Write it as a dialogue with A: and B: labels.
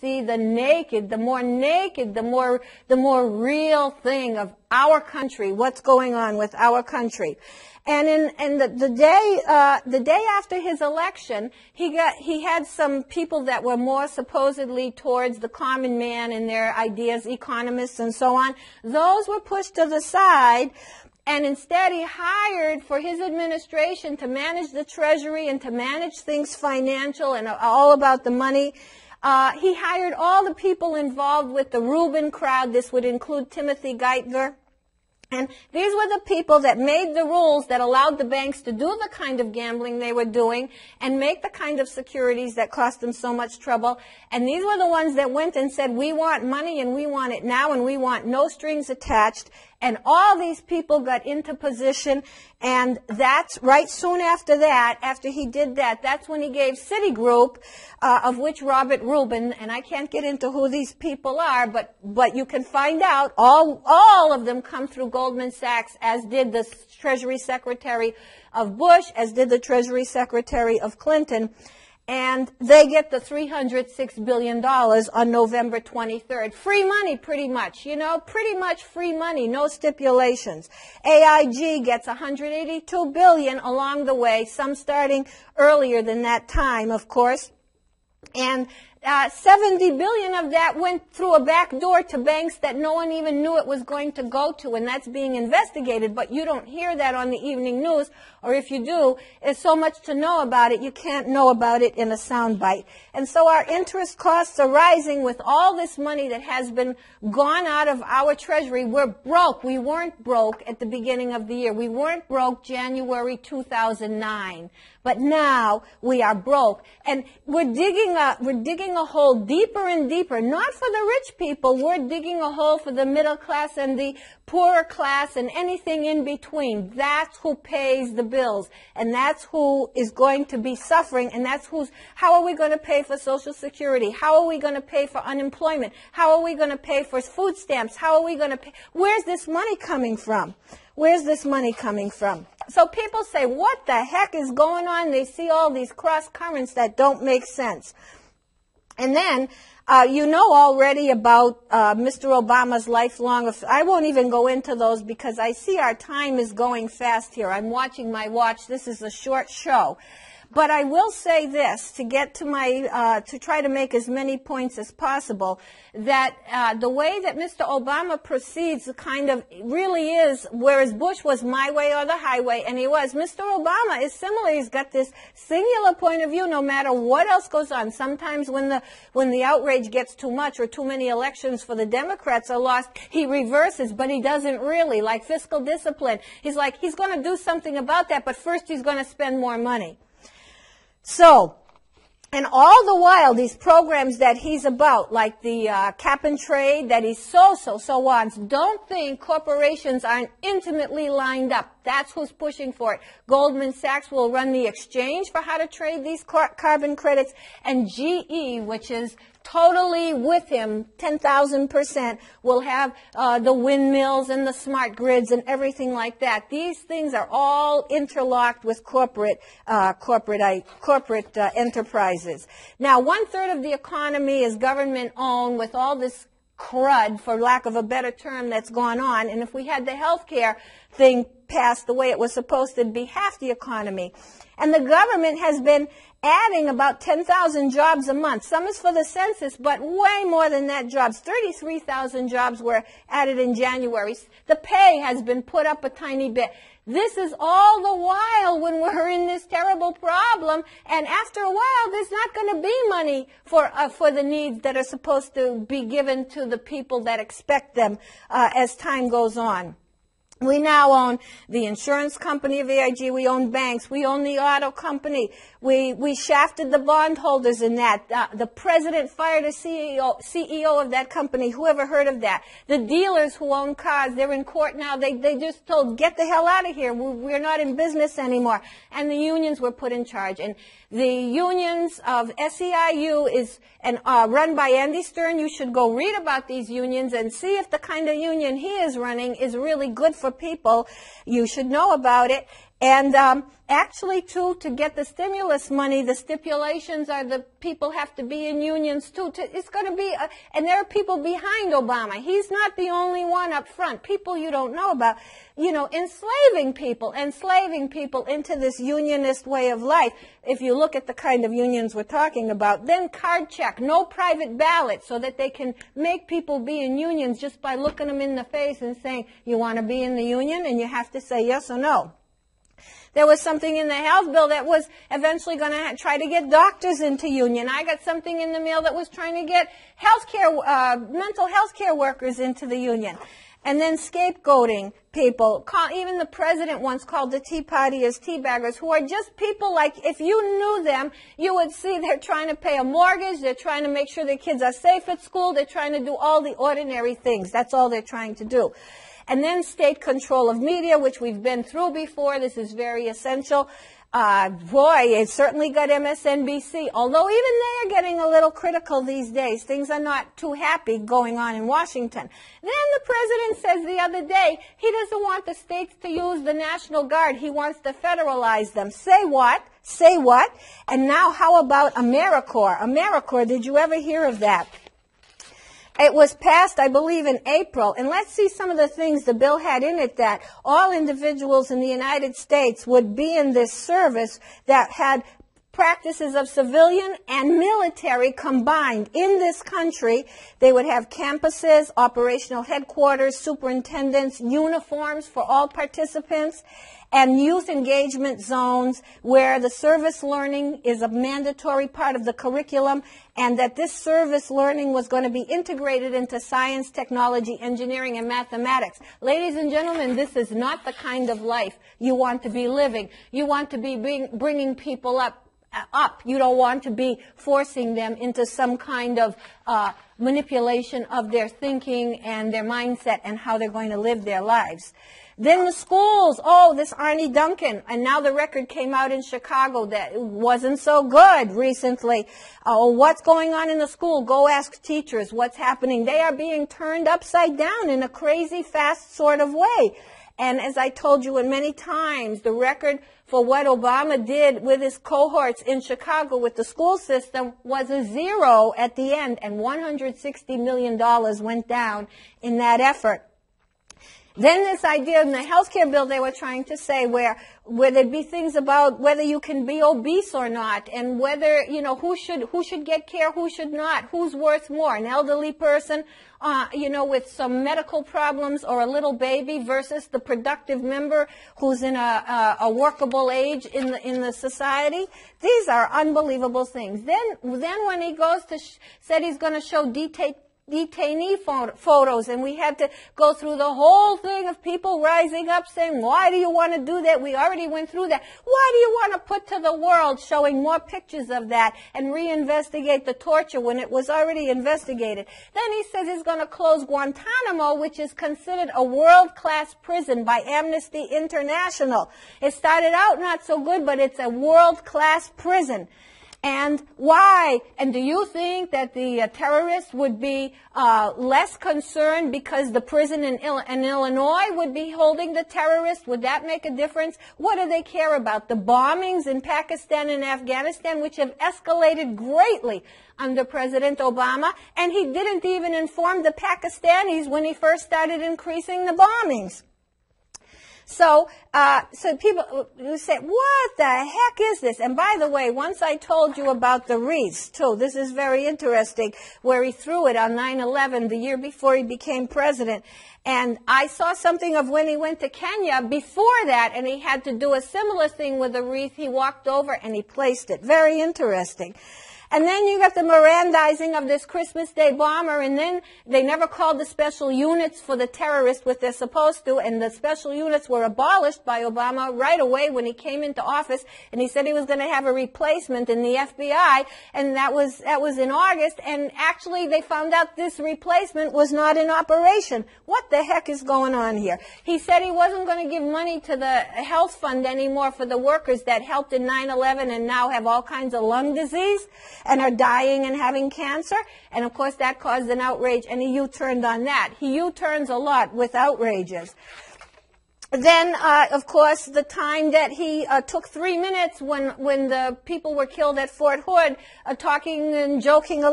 A: see the more real thing of our country, what's going on with our country. And the day after his election, he had some people that were more supposedly towards the common man and their ideas, economists and so on. Those were pushed to the side. And instead he hired for his administration to manage the Treasury and to manage things financial and all about the money. He hired all the people involved with the Rubin crowd. This would include Timothy Geithner. And these were the people that made the rules that allowed the banks to do the kind of gambling they were doing and make the kind of securities that cost them so much trouble. And these were the ones that went and said, we want money and we want it now and we want no strings attached. And all these people got into position, and that's right soon after that, after he did that, that's when he gave Citigroup, of which Robert Rubin, and I can't get into who these people are, but you can find out, all of them come through Goldman Sachs, as did the Treasury Secretary of Bush, as did the Treasury Secretary of Clinton. And they get the $306 billion on November 23rd. Free money, pretty much, pretty much free money, no stipulations. AIG gets $182 billion along the way, some starting earlier than that time, of course. And 70 billion of that went through a back door to banks that no one even knew it was going to go to, and that's being investigated, but you don't hear that on the evening news, or if you do, there's so much to know about it, you can't know about it in a soundbite. And so our interest costs are rising with all this money that has been gone out of our Treasury. We're broke. We weren't broke at the beginning of the year. We weren't broke January 2009. But now we are broke, and we're digging a hole deeper and deeper, not for the rich people. We're digging a hole for the middle class and the poorer class and anything in between. That's who pays the bills, and that's who is going to be suffering, and how are we going to pay for Social Security? How are we going to pay for unemployment? How are we going to pay for food stamps? How are we going to pay? Where's this money coming from? Where's this money coming from? So people say, what the heck is going on? They see all these cross currents that don't make sense. And then, you know already about Mr. Obama's lifelong, I won't even go into those because I see our time is going fast here. I'm watching my watch. This is a short show. But I will say this, to get to to try to make as many points as possible, that the way that Mr. Obama proceeds kind of really is, whereas Bush was my way or the highway, and he was, Mr. Obama is similar. He's got this singular point of view no matter what else goes on. Sometimes when the outrage gets too much or too many elections for the Democrats are lost, he reverses, but he doesn't really, like fiscal discipline. He's like, he's going to do something about that, but first he's going to spend more money. So, and all the while, these programs that he's about, like the cap and trade that he so wants, don't think corporations aren't intimately lined up. That's who's pushing for it. Goldman Sachs will run the exchange for how to trade these carbon credits, and GE, which is totally with him, 10,000%, will have the windmills and the smart grids and everything like that. These things are all interlocked with corporate enterprises. Now, 1/3 of the economy is government-owned with all this crud, for lack of a better term, that's gone on. And if we had the health care thing passed the way it was supposed to, it'd be half the economy. And the government has been adding about 10,000 jobs a month. Some is for the census, but way more than that jobs. 33,000 jobs were added in January. The pay has been put up a tiny bit. This is all the while when we're in this terrible problem, and after a while there's not going to be money for the needs that are supposed to be given to the people that expect them as time goes on. We now own the insurance company of AIG. We own banks. We own the auto company. We shafted the bondholders in that. The president fired a CEO of that company. Who ever heard of that? The dealers who own cars, they're in court now. They just told, get the hell out of here. We're not in business anymore. And the unions were put in charge. And the unions of SEIU is run by Andy Stern. You should go read about these unions and see if the kind of union he is running is really good for people. You should know about it. And actually, too, to get the stimulus money, the stipulations are the people have to be in unions, too. It's going to be, and there are people behind Obama. He's not the only one up front. People you don't know about, enslaving people into this unionist way of life. If you look at the kind of unions we're talking about, then card check, no private ballot, so that they can make people be in unions just by looking them in the face and saying, you want to be in the union? And you have to say yes or no. There was something in the health bill that was eventually going to try to get doctors into union. I got something in the mail that was trying to get mental health care workers into the union. And then scapegoating people. Even the president once called the Tea Party teabaggers, who are just people like, if you knew them, you would see they're trying to pay a mortgage, they're trying to make sure their kids are safe at school, they're trying to do all the ordinary things. That's all they're trying to do. And then state control of media, which we've been through before. This is very essential. It certainly got MSNBC, although even they are getting a little critical these days. Things are not too happy going on in Washington. Then the president says the other day he doesn't want the states to use the National Guard. He wants to federalize them. Say what? Say what? And now how about AmeriCorps? AmeriCorps, did you ever hear of that? It was passed, I believe, in April. And let's see some of the things the bill had in it, that all individuals in the United States would be in this service that had practices of civilian and military combined in this country. They would have campuses, operational headquarters, superintendents, uniforms for all participants, and youth engagement zones where the service learning is a mandatory part of the curriculum, and that this service learning was going to be integrated into science, technology, engineering, and mathematics. Ladies and gentlemen, this is not the kind of life you want to be living. You want to be bringing people up. You don't want to be forcing them into some kind of manipulation of their thinking and their mindset and how they're going to live their lives. Then the schools, this Arne Duncan, and now the record came out in Chicago that it wasn't so good recently. What's going on in the school? Go ask teachers what's happening. They are being turned upside down in a crazy, fast sort of way. And as I told you many times, the record for what Obama did with his cohorts in Chicago with the school system was a zero at the end, and $160 million went down in that effort. Then this idea in the health care bill they were trying to say where there'd be things about whether you can be obese or not, and whether, who should get care, who should not, who's worth more, an elderly person, with some medical problems or a little baby versus the productive member who's in a workable age in the society. These are unbelievable things. Then when he goes to, said he's going to show detainee photos, and we had to go through the whole thing of people rising up saying, why do you want to do that? We already went through that. Why do you want to put to the world showing more pictures of that and reinvestigate the torture when it was already investigated? Then he says he's going to close Guantanamo, which is considered a world-class prison by Amnesty International. It started out not so good, but it's a world-class prison. And why? And do you think that the terrorists would be less concerned because the prison in Illinois would be holding the terrorists? Would that make a difference? What do they care about? The bombings in Pakistan and Afghanistan, which have escalated greatly under President Obama, and he didn't even inform the Pakistanis when he first started increasing the bombings. So people who say, what the heck is this? And by the way, once I told you about the wreaths, too. This is very interesting, where he threw it on 9/11, the year before he became president. And I saw something of when he went to Kenya before that, and he had to do a similar thing with a wreath. He walked over and he placed it. Very interesting. And then you got the Mirandizing of this Christmas Day bomber, and then they never called the special units for the terrorists, what they're supposed to, and the special units were abolished by Obama right away when he came into office, and he said he was going to have a replacement in the FBI, and that was in August, and actually they found out this replacement was not in operation. What the heck is going on here? He said he wasn't going to give money to the health fund anymore for the workers that helped in 9/11 and now have all kinds of lung disease and are dying and having cancer. And of course that caused an outrage, and he U-turned on that. He U-turns a lot with outrages. then, of course, the time that he took 3 minutes when the people were killed at Fort Hood, talking and joking